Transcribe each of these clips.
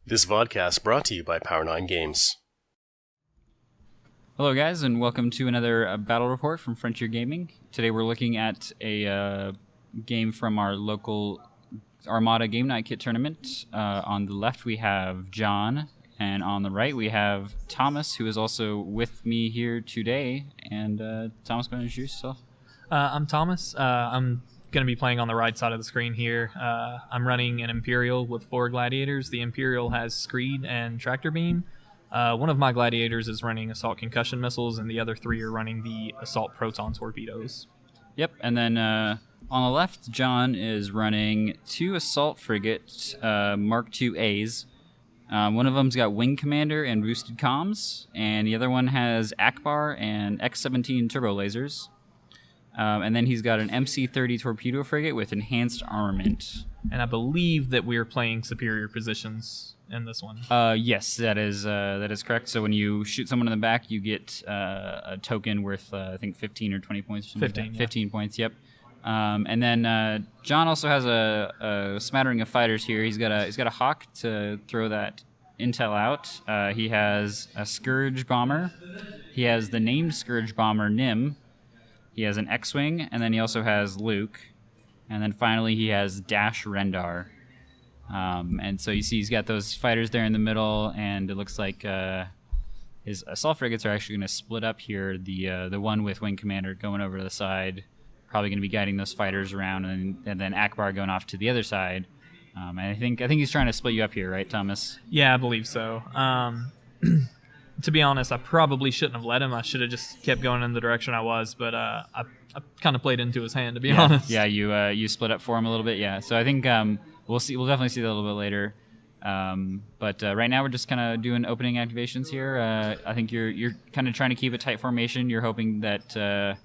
This vodcast brought to you by Power9 Games. Hello guys, and welcome to another battle report from Frontier Gaming. Today we're looking at a game from our local Armada Game Night Kit tournament. On the left we have John, and on the right we have Thomas, who is also with me here today. And Thomas, go ahead and introduce yourself. I'm Thomas. I'm going to be playing on the right side of the screen here. I'm running an Imperial with 4 gladiators. The Imperial has Screed and Tractor Beam. One of my gladiators is running assault concussion missiles, and the other 3 are running the assault proton torpedoes. Yep, and then on the left, John is running 2 assault frigate Mark IIAs. One of them's got Wing Commander and boosted comms, and the other one has Akbar and X-17 turbo lasers. And then he's got an MC-30 torpedo frigate with enhanced armament. And I believe that we're playing superior positions in this one. Yes, that is correct. So when you shoot someone in the back, you get a token worth, I think, 15 or 20 points. 15, yeah. 15 points, yep. And then John also has a smattering of fighters here. He's got a Hawk to throw that intel out. He has a Scourge bomber. He has the named Scourge bomber Nim. He has an X-Wing, and then he also has Luke. And then finally he has Dash Rendar. And so you see he's got those fighters there in the middle, and it looks like his assault frigates are actually going to split up here. The one with Wing Commander going over to the side, probably going to be guiding those fighters around, and then Akbar going off to the other side. And I think he's trying to split you up here, right, Thomas? Yeah, I believe so. To be honest, I probably shouldn't have let him. I should have just kept going in the direction I was, but I kind of played into his hand, to be honest. Yeah, you split up for him a little bit, yeah. So I think we'll definitely see that a little bit later. But right now we're just kind of doing opening activations here. I think you're kind of trying to keep a tight formation. You're hoping that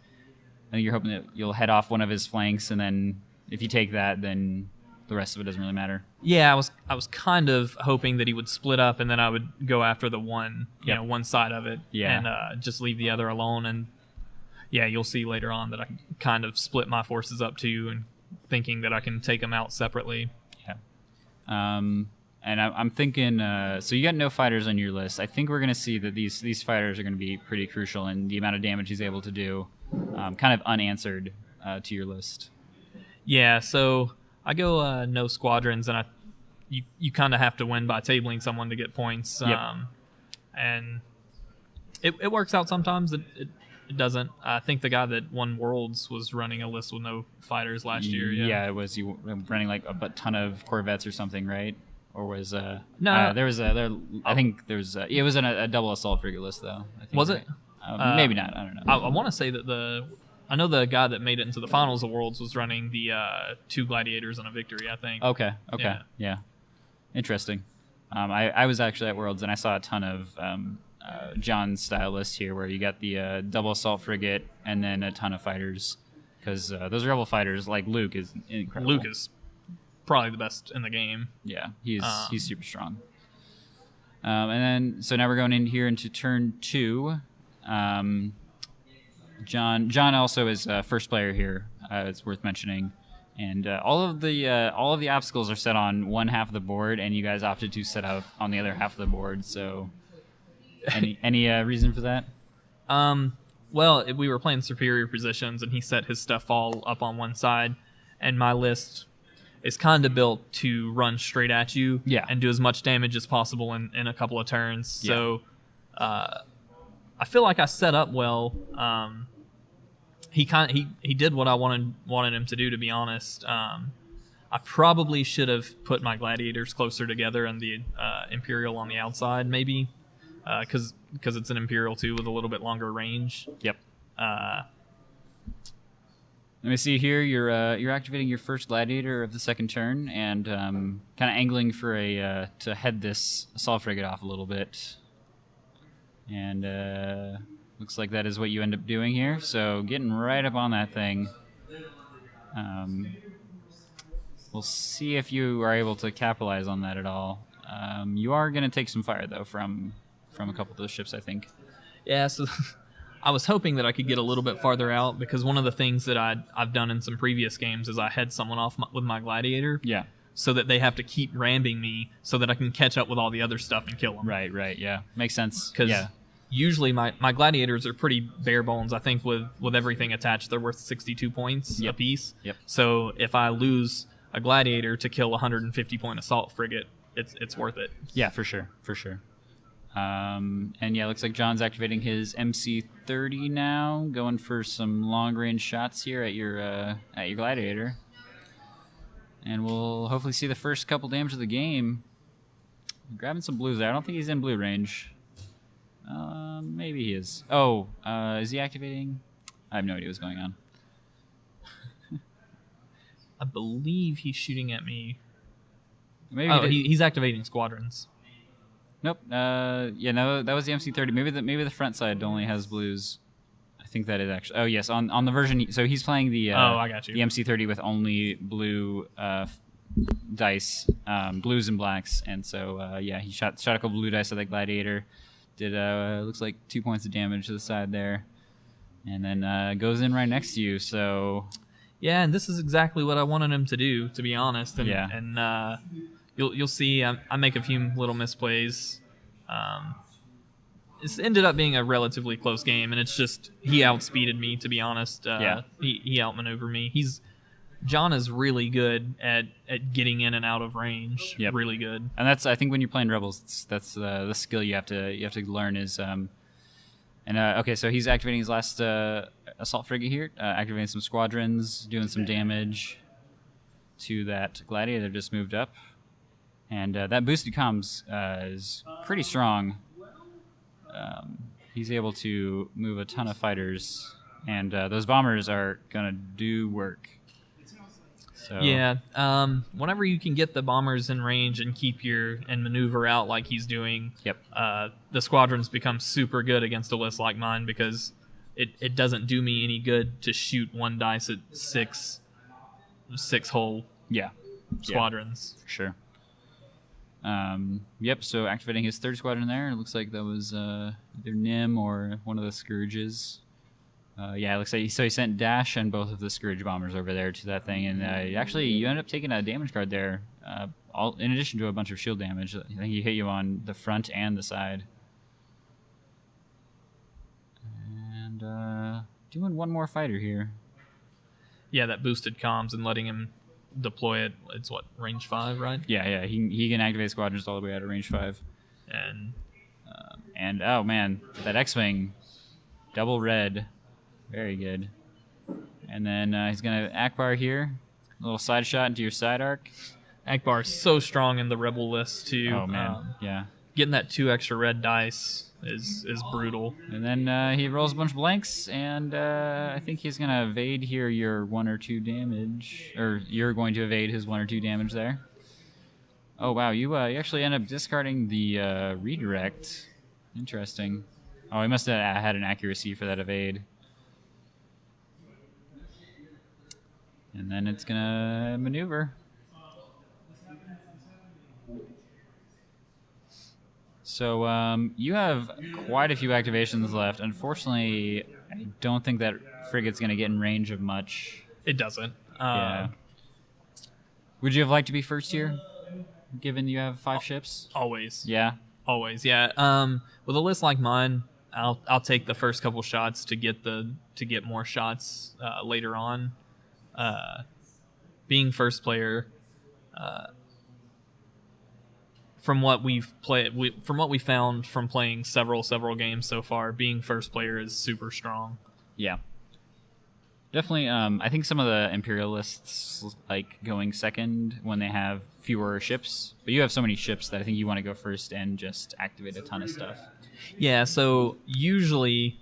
you'll head off one of his flanks, and then if you take that, then the rest of it doesn't really matter. Yeah, I was kind of hoping that he would split up, and then I would go after the one side of it, and just leave the other alone. And yeah, you'll see later on that I kind of split my forces up too, and thinking that I can take them out separately. Yeah. And I'm thinking, so you got no fighters on your list. I think we're going to see that these fighters are going to be pretty crucial in the amount of damage he's able to do, kind of unanswered to your list. Yeah, so I go no squadrons, and you kind of have to win by tabling someone to get points. Yep. And it works out sometimes. It doesn't. I think the guy that won Worlds was running a list with no fighters last year. Yeah, it was you running like a ton of Corvettes or something, right? Or was no? There was I think there was it was in a double assault frigate list though. I think, was right? it? Maybe not. I don't know. I want to say that I know the guy that made it into the finals of Worlds was running the 2 gladiators and a victory, I think. Okay. Yeah. Interesting. I was actually at Worlds, and I saw a ton of John's style list here, where you got the double assault frigate and then a ton of fighters, because those rebel fighters, like Luke, is incredible. Luke is probably the best in the game. Yeah, he's super strong. And then, so now we're going in here into turn 2. John also is first player here. It's worth mentioning, and all of the obstacles are set on one half of the board, and you guys opted to set up on the other half of the board. So, any reason for that? Well, we were playing superior positions, and he set his stuff all up on one side, and my list is kind of built to run straight at you, and do as much damage as possible in a couple of turns. Yeah. So, I feel like I set up well. He did what I wanted him to do, to be honest. I probably should have put my gladiators closer together and the Imperial on the outside, maybe, because it's an Imperial too with a little bit longer range. Yep. Let me see here. You're activating your first gladiator of the second turn, and kind of angling for to head this assault frigate off a little bit. And looks like that is what you end up doing here. So getting right up on that thing. We'll see if you are able to capitalize on that at all. You are going to take some fire, though, from a couple of those ships, I think. Yeah, so I was hoping that I could get a little bit farther out, because one of the things that I've done in some previous games is I head someone off with my gladiator. Yeah. so that they have to keep ramming me so that I can catch up with all the other stuff and kill them. Right, yeah. Makes sense. Because Yeah. usually my gladiators are pretty bare bones. I think with everything attached, they're worth 62 points a piece. Yep. So if I lose a gladiator to kill a 150-point assault frigate, it's worth it. Yeah, for sure. And yeah, looks like John's activating his MC-30 now, going for some long-range shots here at your gladiator. And we'll hopefully see the first couple damage of the game. Grabbing some blues there. I don't think he's in blue range. Maybe he is. Oh, is he activating? I have no idea what's going on. I believe he's shooting at me. Maybe he's activating squadrons. Nope. No, that was the MC-30. Maybe the front side only has blues. I think that is actually. Oh yes, on the version. So he's playing the. I got you. The MC-30 with only blue dice, blues and blacks, and so he shot a couple blue dice at the gladiator. Did looks like 2 points of damage to the side there, and then goes in right next to you. So. Yeah, and this is exactly what I wanted him to do, to be honest. And, yeah. And you'll see I make a few little misplays. It's ended up being a relatively close game, and it's just he outspeeded me, to be honest. He outmaneuvered me. John is really good at getting in and out of range. Yep. Really good. And that's, I think, when you're playing Rebels, that's the skill you have to learn is. Okay, so he's activating his last assault frigate here, activating some squadrons, doing some damage to that gladiator that just moved up. And that boosted comms is pretty strong. He's able to move a ton of fighters, and those bombers are going to do work. So. Yeah, whenever you can get the bombers in range and and maneuver out like he's doing, the squadrons become super good against a list like mine, because it doesn't do me any good to shoot one dice at six whole squadrons. For sure. So activating his third squadron there. It looks like that was either Nim or one of the Scourges. It looks like he sent Dash and both of the Scourge bombers over there to that thing, and actually you end up taking a damage card there, in addition to a bunch of shield damage. I think he hit you on the front and the side. And doing one more fighter here. Yeah, that boosted comms and letting him deploy it. It's what, range 5, right? Yeah. He can activate squadrons all the way out of range 5. And oh man, that X-wing, double red. Very good. And then he's going to Akbar here. A little side shot into your side arc. Akbar is so strong in the Rebel list, too. Oh, man. Yeah. Getting that 2 extra red dice is brutal. And then he rolls a bunch of blanks, and I think he's going to evade here your 1 or 2 damage. Or you're going to evade his 1 or 2 damage there. Oh, wow. You actually end up discarding the redirect. Interesting. Oh, he must have had an accuracy for that evade. And then it's going to maneuver. So you have quite a few activations left. Unfortunately, I don't think that frigate's going to get in range of much. It doesn't. Yeah. Would you have liked to be first here, given you have 5 ships? Always. Yeah? Always, yeah. With a list like mine, I'll take the first couple shots to get more shots later on. Being first player, from what we found from playing several games so far, being first player is super strong. Yeah, definitely. I think some of the Imperialists like going second when they have fewer ships, but you have so many ships that I think you want to go first and just activate a ton of stuff. Yeah, so usually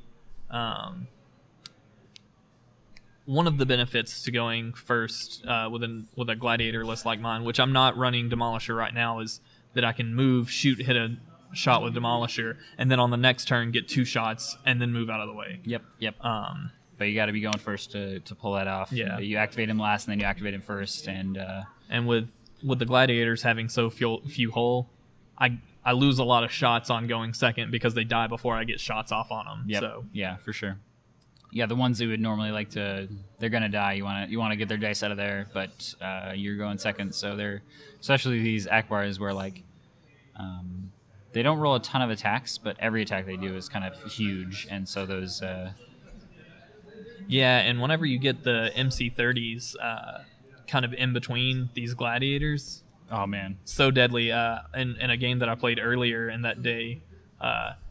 one of the benefits to going first with a gladiator list like mine, which I'm not running Demolisher right now, is that I can move, shoot, hit a shot with Demolisher, and then on the next turn get 2 shots and then move out of the way. Yep. But you got to be going first to pull that off. Yeah. You activate him last, and then you activate him first, and with the gladiators having so few hull, I lose a lot of shots on going second because they die before I get shots off on them. Yep. So yeah, for sure. Yeah, the ones who would normally like to, they're gonna die. You want to get their dice out of there, but you're going second. So they're, especially these Akbars where like they don't roll a ton of attacks, but every attack they do is kind of huge, and so those. Yeah, and whenever you get the MC30s kind of in between these gladiators, Oh man, so deadly. In a game that I played earlier in that day,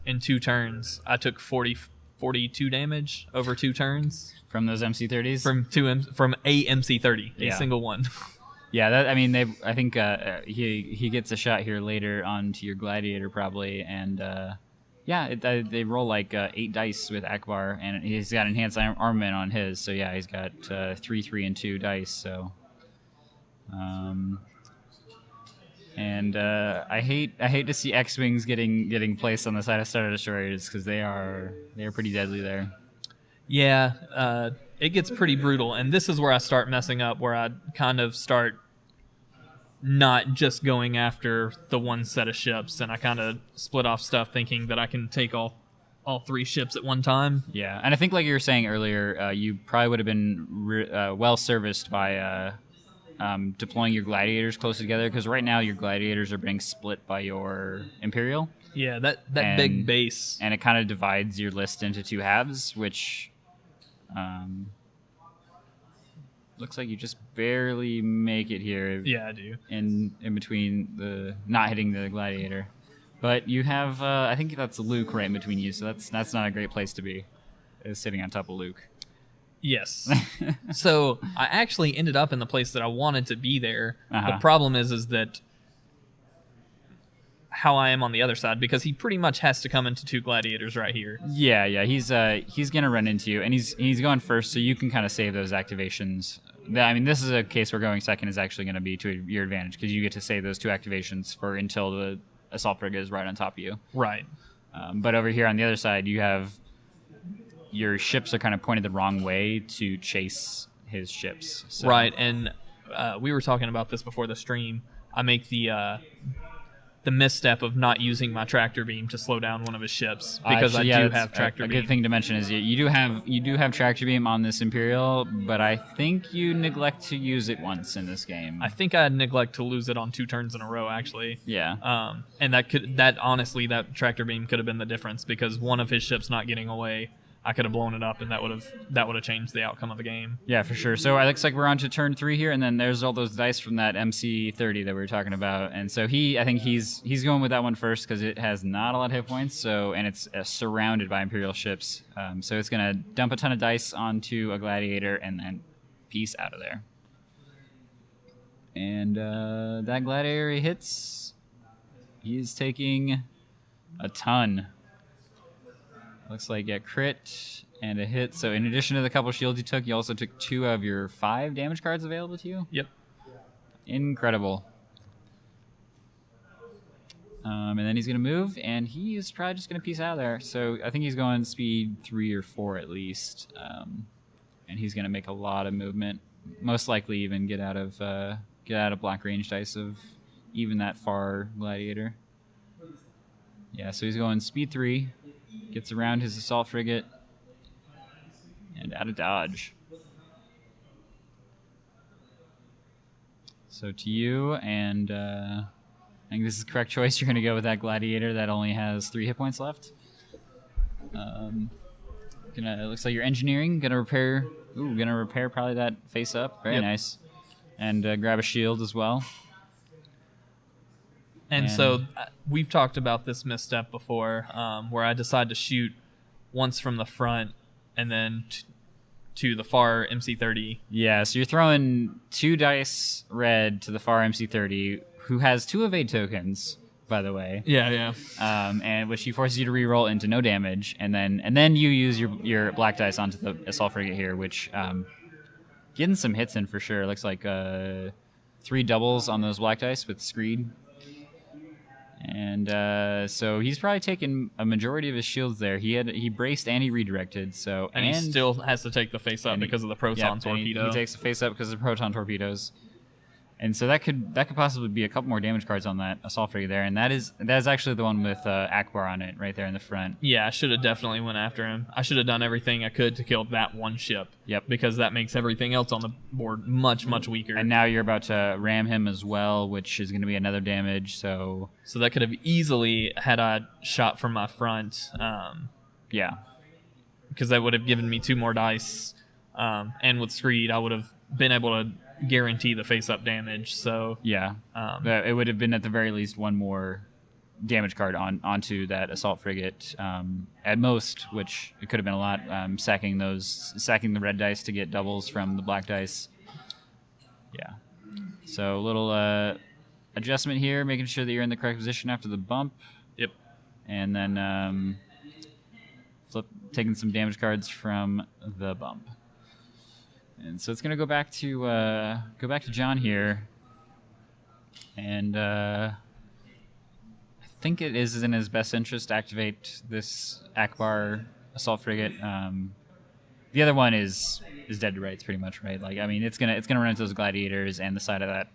in 2 turns, I took 42 damage over 2 turns from those MC30s. from a MC30, a Yeah. single one. Yeah, I think he gets a shot here later onto your gladiator probably, and they roll like 8 dice with Akbar, and he's got enhanced armament on his, so yeah, he's got 3, 3, and 2 dice. So, and I hate to see X-wings getting placed on the side of Star Destroyers because they're pretty deadly there. Yeah, it gets pretty brutal, and this is where I start messing up, where I kind of start not just going after the one set of ships, and I kind of split off stuff thinking that I can take all 3 ships at one time. Yeah, and I think like you were saying earlier, you probably would have been well serviced by deploying your gladiators close together, because right now your gladiators are being split by your Imperial. Yeah, that big base. And it kind of divides your list into 2 halves, which looks like you just barely make it here. Yeah, I do. In between the not hitting the gladiator. But you have, I think that's Luke right in between you, so that's not a great place to be, is sitting on top of Luke. Yes. So I actually ended up in the place that I wanted to be there. Uh-huh. The problem is that how I am on the other side, because he pretty much has to come into 2 gladiators right here. Yeah, he's gonna run into you, and he's going first, so you can kind of save those activations. I mean, this is a case where going second is actually going to be to your advantage, because you get to save those 2 activations for until the assault frigate is right on top of you. Right. But over here on the other side, you have your ships are kind of pointed the wrong way to chase his ships. So. Right, and we were talking about this before the stream. I make the misstep of not using my tractor beam to slow down one of his ships, because I do have tractor beam. A good thing to mention is you do have tractor beam on this Imperial, but I think you neglect to use it once in this game. I think I neglect to lose it on 2 turns in a row, actually. Yeah. And that tractor beam could have been the difference, because one of his ships not getting away, I could have blown it up, and that would have changed the outcome of the game. Yeah, for sure. So it looks like we're on to turn 3 here, and then there's all those dice from that MC30 that we were talking about, and so I think he's going with that one first because it has not a lot of hit points. So, and it's surrounded by Imperial ships, so it's gonna dump a ton of dice onto a gladiator and then peace out of there. And that gladiator hits. He's taking a ton. Looks like a crit and a hit. So in addition to the couple shields you took, you also took 2 of your 5 damage cards available to you? Yep. Incredible. And then he's going to move, and he is probably just going to peace out of there. So I think he's going speed 3 or 4 at least. And he's going to make a lot of movement. Most likely even get out of black range dice of even that far gladiator. Yeah, so he's going speed 3. Gets around his assault frigate and out of dodge. So to you, and I think this is the correct choice. You're going to go with that gladiator that only has 3 hit points left. It looks like you're engineering. Gonna repair probably that face up. Very nice. And grab a shield as well. And so we've talked about this misstep before, where I decide to shoot once from the front and then to the far MC30. Yeah, so you're throwing 2 dice red to the far MC30, who has 2 evade tokens, by the way. Yeah. And which he forces you to reroll into no damage, and then you use your black dice onto the assault frigate here, which getting some hits in for sure. Looks like 3 doubles on those black dice with Screed. And so he's probably taken a majority of his shields there. He braced and he redirected. And he still has to take the face up because of the proton torpedo. He takes the face up because of the proton torpedoes. And so that could possibly be a couple more damage cards on that assault frigate there, and that is actually the one with Akbar on it right there in the front. Yeah, I should have definitely went after him. I should have done everything I could to kill that one ship. Yep. Because that makes everything else on the board much, much weaker. And now you're about to ram him as well, which is going to be another damage. So that could have easily, had I shot from my front. Yeah. Because that would have given me 2 more dice. And with Screed, I would have been able to guarantee the face-up damage. So yeah, it would have been at the very least 1 more damage card onto that assault frigate at most, which it could have been a lot. Sacking the red dice to get doubles from the black dice. Yeah. So a little adjustment here, making sure that you're in the correct position after the bump. Yep. And then taking some damage cards from the bump. And so it's going to go back to John here, and I think it is in his best interest to activate this Akbar assault frigate. The other one is dead to rights, pretty much, right? Like, I mean, it's gonna run into those gladiators and the side of that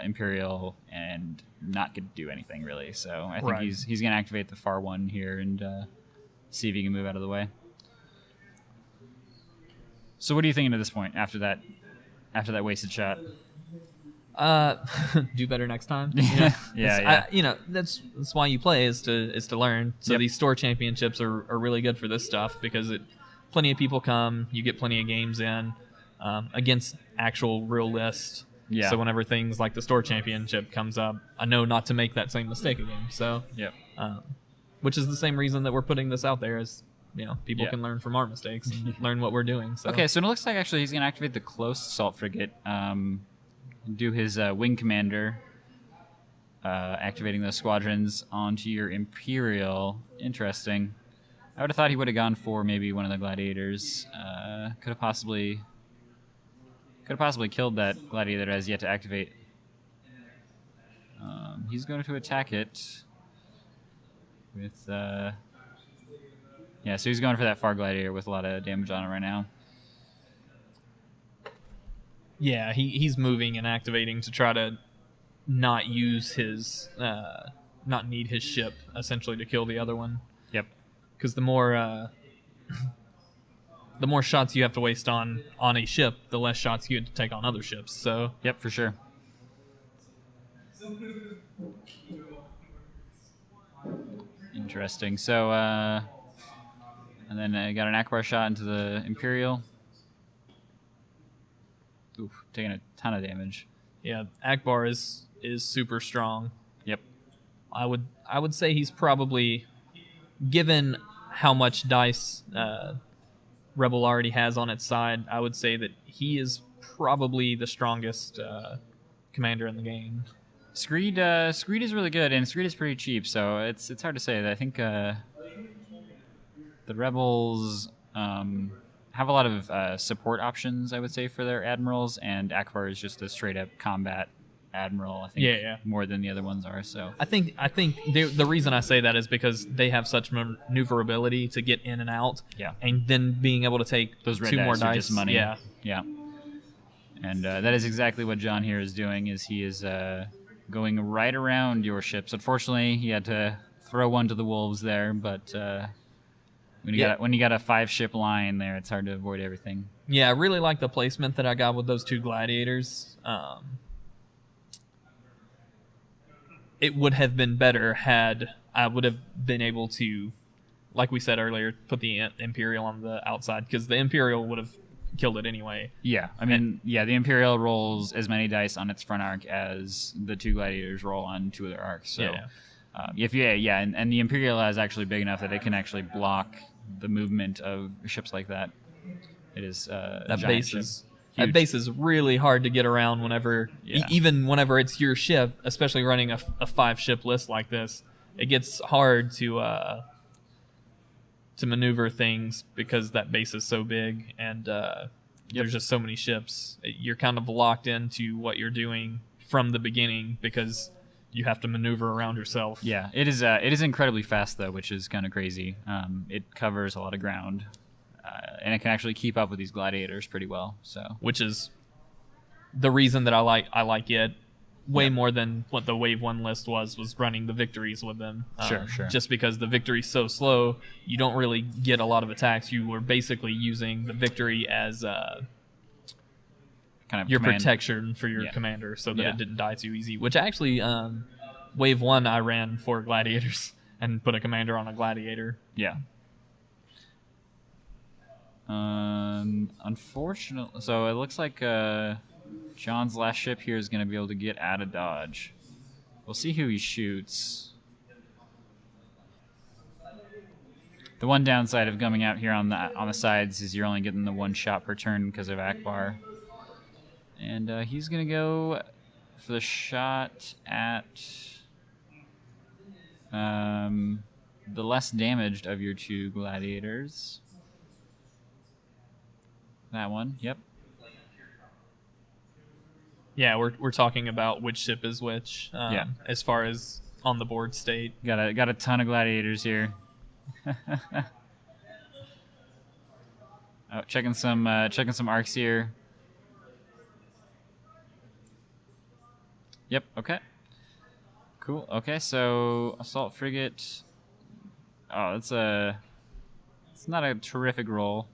Imperial and not get to do anything really. So I think he's gonna activate the far one here and see if he can move out of the way. So what are you thinking at this point after that wasted shot? Do better next time. Yeah. That's why you play is to learn. So Yep. these store championships are really good for this stuff because plenty of people come, you get plenty of games in against actual real lists. Yeah. So whenever things like the store championship comes up, I know not to make that same mistake again. So Yep. Which is the same reason that we're putting this out there is people can learn from our mistakes and learn what we're doing. So. Okay, so it looks like actually he's going to activate the close assault frigate, do his wing commander, activating those squadrons onto your Imperial. Interesting. I would have thought he would have gone for maybe one of the gladiators. Could have possibly killed that gladiator that has yet to activate. He's going to attack it with... so he's going for that far gladiator with a lot of damage on it right now. Yeah, he's moving and activating to try to not use his, not need his ship essentially to kill the other one. Yep. Because the more shots you have to waste on a ship, the less shots you have to take on other ships. So. Yep, for sure. Interesting. So, and then I got an Akbar shot into the Imperial. Oof, taking a ton of damage. Yeah, Akbar is super strong. Yep. I would say he's probably, given how much dice Rebel already has on its side, I would say that he is probably the strongest commander in the game. Screed is really good, and Screed is pretty cheap, so it's hard to say. I think the Rebels have a lot of support options, I would say, for their admirals, and Akbar is just a straight-up combat admiral, I think, more than the other ones are. So I think the reason I say that is because they have such maneuverability to get in and out, and then being able to take those red 2 dice more are dice. just money. Yeah. And that is exactly what John here is doing. Is he is going right around your ships. Unfortunately, he had to throw one to the wolves there, but when you got a 5-ship line there, it's hard to avoid everything. Yeah, I really like the placement that I got with those 2 gladiators. It would have been better had I would have been able to, like we said earlier, put the Imperial on the outside, because the Imperial would have killed it anyway. Yeah, I mean, the Imperial rolls as many dice on its front arc as the 2 gladiators roll on 2 of their arcs. So, and the Imperial is actually big enough that it can actually block the movement of ships like that. It is that base is really hard to get around whenever, even whenever it's your ship, especially running a 5-ship list like this. It gets hard to maneuver things because that base is so big and there's just so many ships. You're kind of locked into what you're doing from the beginning because you have to maneuver around yourself. Yeah, it is incredibly fast though, which is kind of crazy. It covers a lot of ground, and it can actually keep up with these gladiators pretty well. So, which is the reason that I like it way more than what the Wave 1 list was running the victories with them. Sure. Just because the victory's so slow, you don't really get a lot of attacks. You were basically using the victory as Kind of your command. protection for your commander so that it didn't die too easy. Which actually, Wave 1 I ran 4 gladiators and put a commander on a gladiator. Yeah. Unfortunately, so it looks like John's last ship here is going to be able to get out of dodge. We'll see who he shoots. The one downside of coming out here on the sides is you're only getting the 1 shot per turn because of Akbar. And he's going to go for the shot at the less damaged of your 2 gladiators. That one, yep. Yeah, we're talking about which ship is which. As far as on the board state. Got a ton of gladiators here. Oh, checking some arcs here. Yep. Okay. Cool. Okay. So assault frigate. Oh, it's not a terrific roll.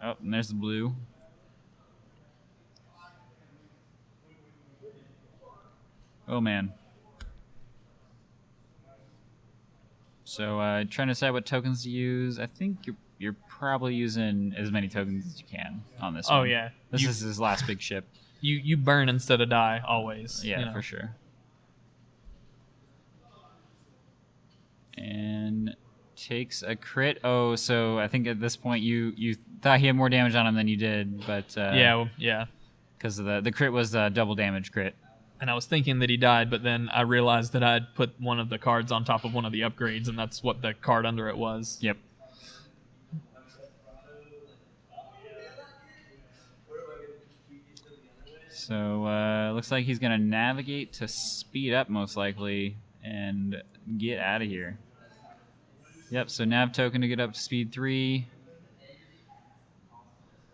Oh, and there's the blue. Oh man. So trying to decide what tokens to use. I think you're probably using as many tokens as you can on this one. Oh yeah. This is his last big ship. You burn instead of die always. Yeah, for sure. And takes a crit. Oh, so I think at this point you thought he had more damage on him than you did, but yeah. Because the crit was the double damage crit. And I was thinking that he died, but then I realized that I'd put one of the cards on top of one of the upgrades, and that's what the card under it was. Yep. So looks like he's gonna navigate to speed up most likely and get out of here. Yep. So nav token to get up to speed 3,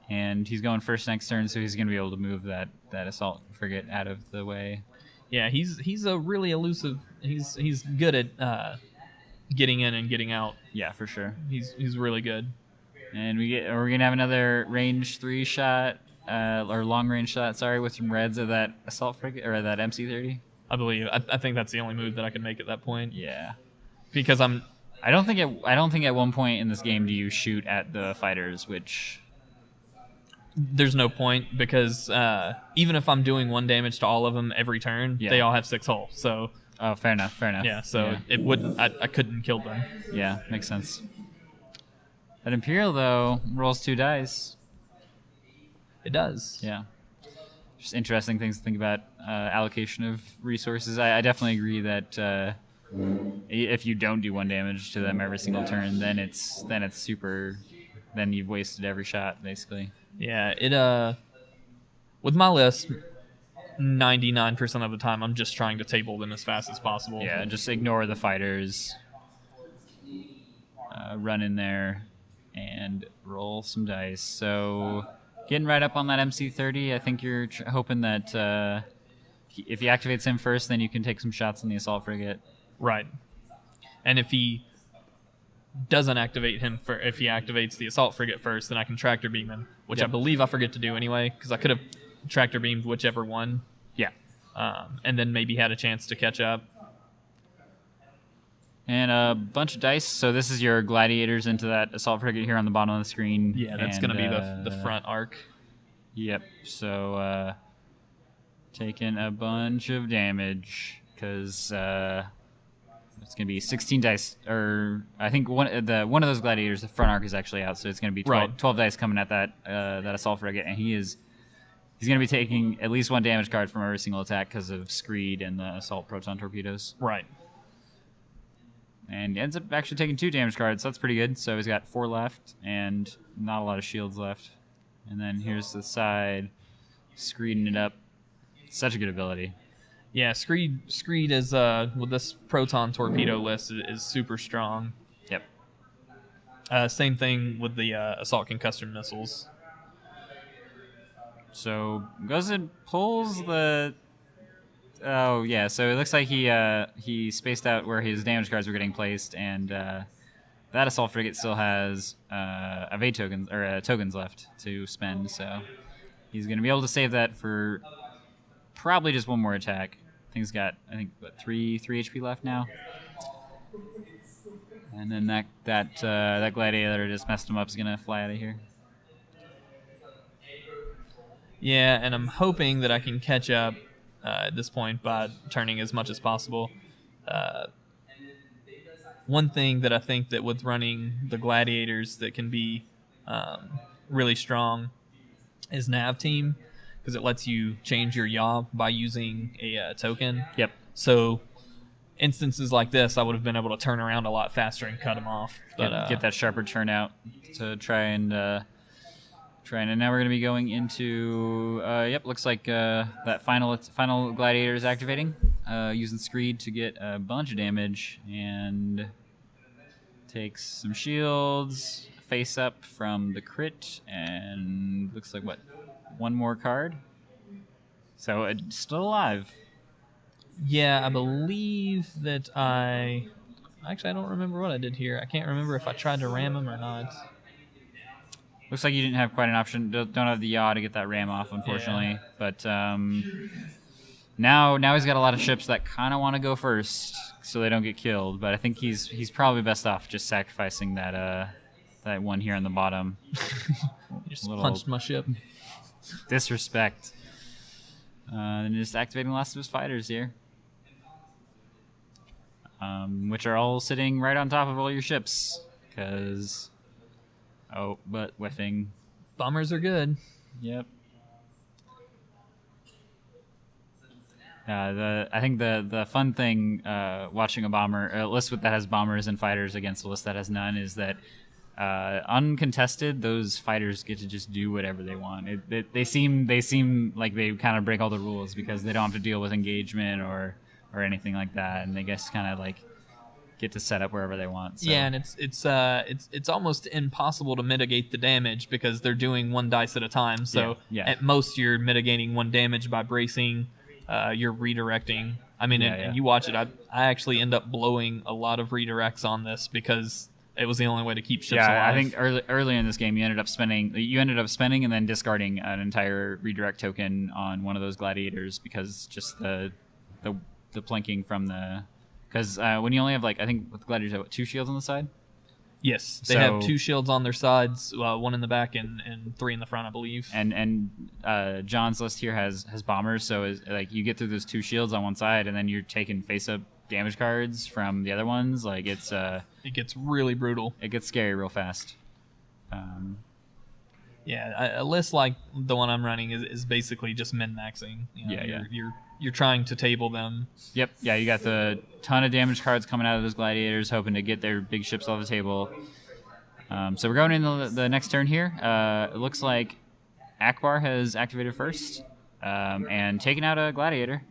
and he's going first next turn, so he's gonna be able to move that assault frigate out of the way. Yeah, he's a really elusive. He's good at getting in and getting out. Yeah, for sure. He's really good. And we're gonna have another range 3 shot. Or long range shot, sorry, with some reds of that assault frigate or that MC-30. I believe. I think that's the only move that I can make at that point. Yeah, because I don't think at one point in this game do you shoot at the fighters, which there's no point because even if I'm doing 1 damage to all of them every turn, they all have 6 hull. So. Oh, fair enough. Yeah, so it wouldn't. I couldn't kill them. Yeah, makes sense. That Imperial though rolls 2 dice. It does. Yeah. Just interesting things to think about. Allocation of resources. I definitely agree that if you don't do 1 damage to them every single turn, then it's super. Then you've wasted every shot, basically. Yeah. It with my list, 99% of the time, I'm just trying to table them as fast as possible. Yeah. Just ignore the fighters. Run in there and roll some dice. So. Getting right up on that MC-30, I think you're hoping that if he activates him first, then you can take some shots on the assault frigate. Right. And if he doesn't activate him, if he activates the assault frigate first, then I can tractor beam him, which I believe I forget to do anyway, because I could have tractor beamed whichever one. Yeah. And then maybe had a chance to catch up. And a bunch of dice. So this is your gladiators into that assault frigate here on the bottom of the screen. Yeah, that's going to be the front arc. Yep. So taking a bunch of damage because it's going to be 16 dice. Or I think one of those gladiators, the front arc is actually out, so it's going to be 12 dice coming at that assault frigate, and he's going to be taking at least 1 damage card from every single attack because of Screed and the assault proton torpedoes. Right. And he ends up actually taking 2 damage cards, so that's pretty good. So he's got 4 left, and not a lot of shields left. And then here's the side, screeding it up. Such a good ability. Yeah, Screed is, with this proton torpedo list, is super strong. Yep. Same thing with the assault concussor missiles. So goes and pulls the. Oh yeah, so it looks like he spaced out where his damage cards were getting placed, and that assault frigate still has evade tokens or tokens left to spend. So he's gonna be able to save that for probably just one more attack. Thing's got what, three HP left now. And then that gladiator just messed him up is gonna fly out of here. Yeah, and I'm hoping that I can catch up at this point by turning as much as possible. One thing that I think that with running the gladiators that can be really strong is nav team, because it lets you change your yaw by using a token. Yep. So instances like this, I would have been able to turn around a lot faster and cut them off. But, get that sharper turnout to try and and now we're going to be going into looks like that final gladiator is activating, using Screed to get a bunch of damage and takes some shields, face up from the crit, and looks like one more card. So it's still alive. Yeah, I believe that I don't remember what I did here. I can't remember if I tried to ram him or not. Looks like you didn't have quite an option. Don't have the yaw to get that ram off, unfortunately. Yeah. But now he's got a lot of ships that kind of want to go first, so they don't get killed. But I think he's probably best off just sacrificing that one here on the bottom. You just punched my ship. Disrespect. And just activating the last of his fighters here, which are all sitting right on top of all your ships. But whiffing. Bombers are good. Yep. I think the fun thing watching a list that has bombers and fighters against a list that has none is that uncontested, those fighters get to just do whatever they want. They seem like they kind of break all the rules because they don't have to deal with engagement or anything like that, and they just kind of like get to set up wherever they want. So. Yeah, and it's almost impossible to mitigate the damage because they're doing one dice at a time. So at most you're mitigating one damage by bracing. You're redirecting. I mean, and you watch it. I actually end up blowing a lot of redirects on this because it was the only way to keep ships alive. I think early in this game you ended up spending and then discarding an entire redirect token on one of those gladiators because just the plinking from the. Because when you only have, I think with the gladiators have 2 shields on the side? Yes, they have 2 shields on their sides, 1 in the back and 3 in the front, I believe. And John's list here has bombers, so you get through those 2 shields on one side, and then you're taking face-up damage cards from the other ones. It gets really brutal. It gets scary real fast. A list like the one I'm running is basically just min-maxing. You're trying to table them. Yep. Yeah, you got the ton of damage cards coming out of those gladiators, hoping to get their big ships off the table. So we're going into the next turn here. It looks like Akbar has activated first and taken out a gladiator.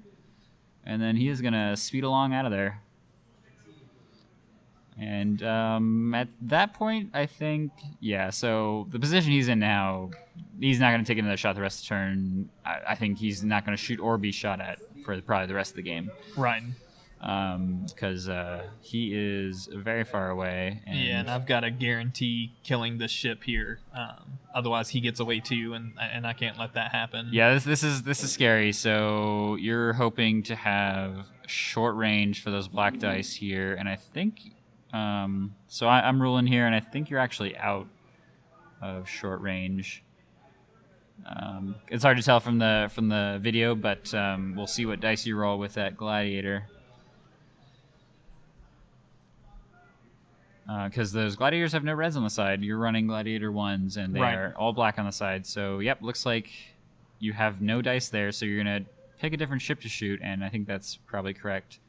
And then he is going to speed along out of there. And at that point, I think, so the position he's in now, he's not going to take another shot the rest of the turn. I think he's not going to shoot or be shot at for probably the rest of the game. Right. Because he is very far away. And I've got to guarantee killing this ship here. Otherwise, he gets away too, and I can't let that happen. Yeah, this is scary. So you're hoping to have short range for those black dice here, and I think... so I'm ruling here, and I think you're actually out of short range. It's hard to tell from the video, but we'll see what dice you roll with that gladiator. Because those gladiators have no reds on the side. You're running gladiator 1s, and they are all black on the side. So, looks like you have no dice there, so you're going to pick a different ship to shoot, and I think that's probably correct.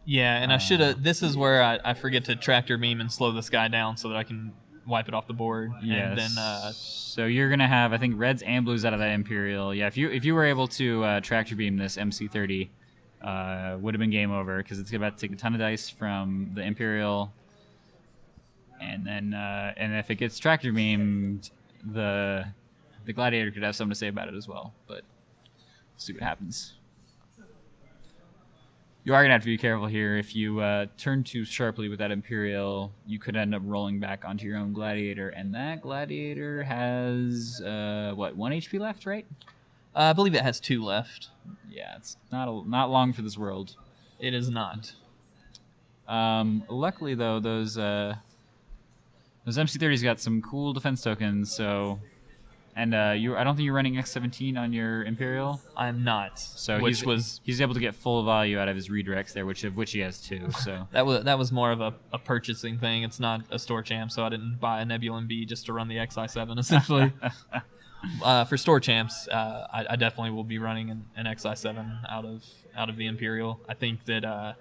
Yeah, and I should have. This is where I forget to tractor beam and slow this guy down so that I can wipe it off the board. Yes. And then, so you're gonna have, I think, reds and blues out of that Imperial. Yeah, if you were able to tractor beam this MC30, would have been game over because it's about to take a ton of dice from the Imperial, and then and if it gets tractor beamed, the the Gladiator could have something to say about it as well, but we'll see what happens. You are going to have to be careful here. If you turn too sharply with that Imperial, you could end up rolling back onto your own Gladiator, and that Gladiator has, 1 HP left, right? I believe it has 2 left. Yeah, it's not long for this world. It is not. Luckily, though, those MC30s got some cool defense tokens, so... And I don't think you're running X-17 on your Imperial. I'm not. So he's able to get full value out of his redirects there, which he has 2. So that was more of a purchasing thing. It's not a store champ, so I didn't buy a Nebula MB just to run the XI7 essentially. For store champs, I definitely will be running an XI7 out of the Imperial. I think that